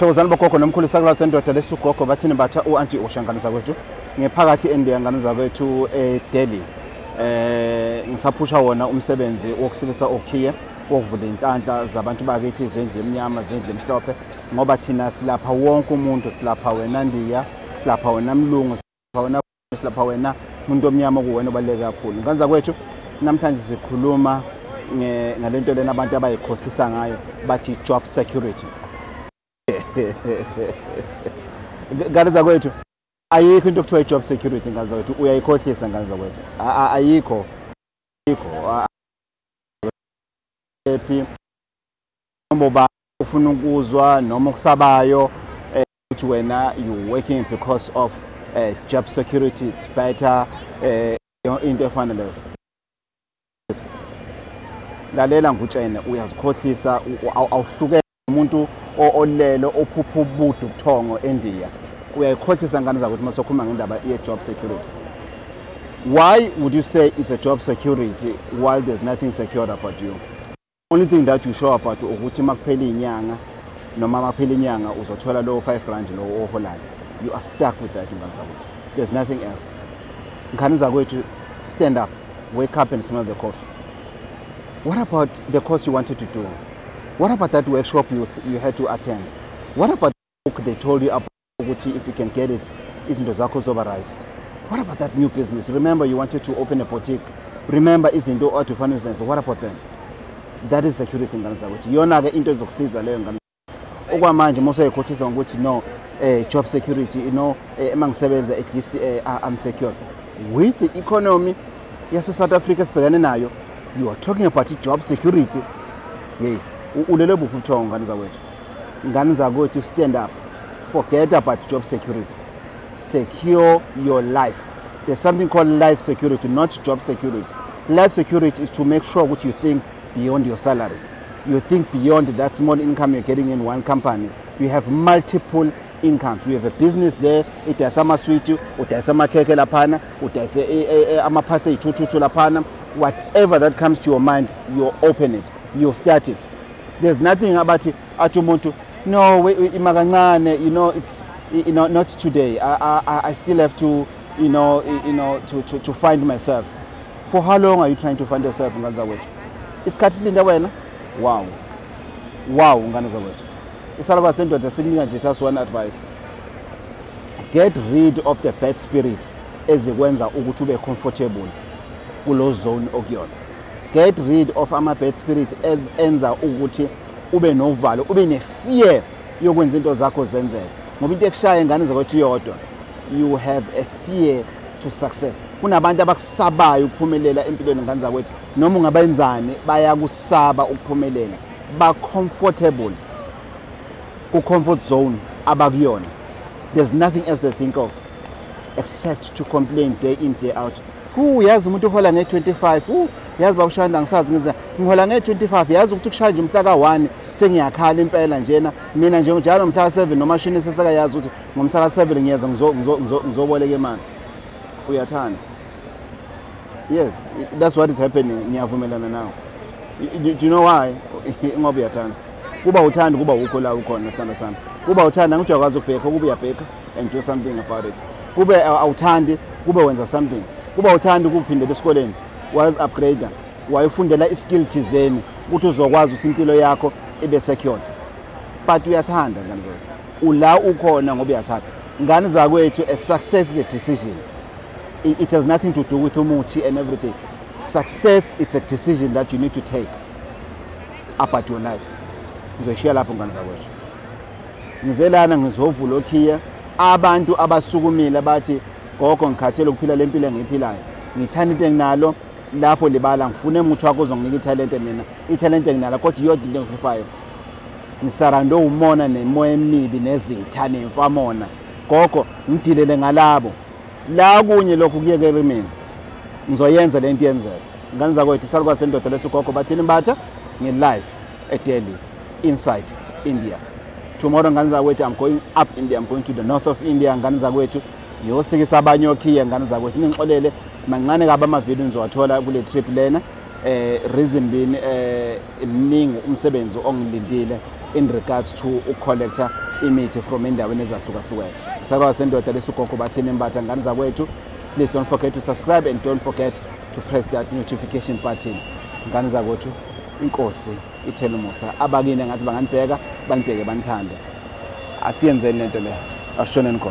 Thokozani bogogo nomkhulu sakla sendoda lesugogo bathini batha uanti oshanganisa kwethu ngephakathi endiyanganiza kwethu eDelhi ngisaphusha wona umsebenzi wokusilisa okhiye wokuvula intanhla zabantu bakithi izindlu emnyama izindlu emhlophe ngoba thina silapha wonke umuntu silapha wena Ndiya silapha wena Mlungu silapha wena umuntu omnyama kuwena obaleke kakhulu nganza kwethu namhlanje sikhuluma ngalento lena abantu abayikhohlisa ngayo bathi job security ngaliza kwethu ayikho into okuthiwa job security ngaliza kwethu uyayikhohlisa ngaliza kwethu ayikho happy ngoba ufuna ukuzwa noma ukusabayo ukuthi wena you working because of job security it's better into efana lezo lalela ngutshene uyazikhohlisa awuhlukene umuntu olelo ophupha ubudu buthongo eNdiya uyayikhohlisa ngane zakuthi masokhuluma ngendaba ye job security. Why would you say it's a job security while there's nothing secure about you? Only thing that you show about ukuthi makuphela inyanga noma makuphela inyanga uzothola lo 5 rand lo oholayo. You are stuck with that ngane zakuthi. There's nothing else. Ngane zakwethu stand up, wake up and smell the coffee. What about the course you wanted to do? What about that workshop you had to attend? What about the book they told you about if you can get it, izinto zakho zoba right? What about that new business? Remember you wanted to open a boutique. Remember izinto othi ufana uzenze. What about them? That is security ngane zakwethu. Yona ke into ezokusiza leyo ngane. Okwamanje mose uyakhothisa ukuthi no job security, you know, emangisebenza at least I'm secure. With the economy yase South Africa sibhekane nayo, you are talking about job security. Yeah. Ulele bukuthonga ngane zakwethu. Ngane zakwethu stand up. Forget about job security. Secure your life. There's something called life security, not job security. Life security is to make sure what you think beyond your salary. You think beyond that small income you're getting in one company. You have multiple incomes. You have a business there. It has some sweet, it has some keke lapana, it has a party tutu lapana. Whatever that comes to your mind, you open it. You start it. There's nothing about it. Atumuntu. No, imagangane. You know, it's not today. I still have to, to find myself. For how long are you trying to find yourself in Gaza? It's Katsilinda wena. Wow, Nganaza. It's all about saying that the just one advice. Get rid of the bad spirit as the ones that to be comfortable. Kulo zone okuyona. Get rid of ama bad spirit as enza ukuthi ube novalo ube nefear yokwenza into zakho zenzeke ngoba into ekushaya ingane zakwethu yodwa. You have a fear to success. Kunabantu abakusabayo ukuphumelela empilweni ngane zakwethu noma ungabenzani bayakusaba ukuphumelela ba comfortable ku comfort zone abakuyona. There's nothing else they think of except to complain day in day out. Yazi umuntu uhola nge25 yazi bawushanda ngisazi ngiza ngihola nge25 yazi ukuthi kushanje umhla ka1 sengiyakhala impela njena mina nje njalo umhla ka7 nomashini sesaka yazi ukuthi ngomhla ka7 ngiyeza ngizoboleka imali uyathanda. Yes, that's what is happening. Ngiyavumelana nawe. Do you know why? Ngoba uyathanda. Kuba uthanda kuba ukho la ukhona sithanda sami. Kuba uthanda ngithi uyakwazi ukubheka kuba uyabheka and do something about it. Kube awuthandi kuba wenza something. Kuba uthanda ukuphindela esikoleni wazi upgrade wayifundela iskill thizeni ukuthi uzokwazi ukuthi impilo yakho ibe secure. But uyathanda ngane zakwethu. Ula ukhona ngoba uyathanda. Ngane zakwethu a success is a decision. It has nothing to do with umuthi and everything. Success, it's a decision that you need to take about your life. Ngizoshaya lapho ngane zakwethu. Ngizelana ngizovula okhiya abantu abasukumile bathi gogo ngikhathele ukuphila lempilo engiphilayo. Ngithanda into enginalo lapho libala ngifune umuthi wakho ozonginika italent mina. Italent enginalo kodwa yodwa into engifisayo. Ngisarando umona nemoya emibi nezitha nemfamona. Gogo ngidilele ngalabo. La kunye lokhu kuyekele mina. Ngizoyenza lento yenzeka. Ngane zakwethu salwa sendoda lesugogo bathini Mbatha nge live eDelhi inside India. Tomorrow ngane zakwethu I'm going up India. I'm going to the north of India ngane zakwethu. Yosikisa abanye okhiya ngane zakwethu ngixolele mancane kabe ama video nizowathola kule trip lena reason being mningi umsebenzi ongilindile in regards to ucollector imithi from endaweni ezahlukahlukene. Sakwa sendoda lesuGogo Bathini Mbatha ngani zakwethu. Please don't forget to subscribe and don't forget to press that notification button. Ngani zakwethu inkosi ithela umusa. Abakini ngathi banganibheka banibheke banithande. Asiyenzeni lento le. Ashoneni khona.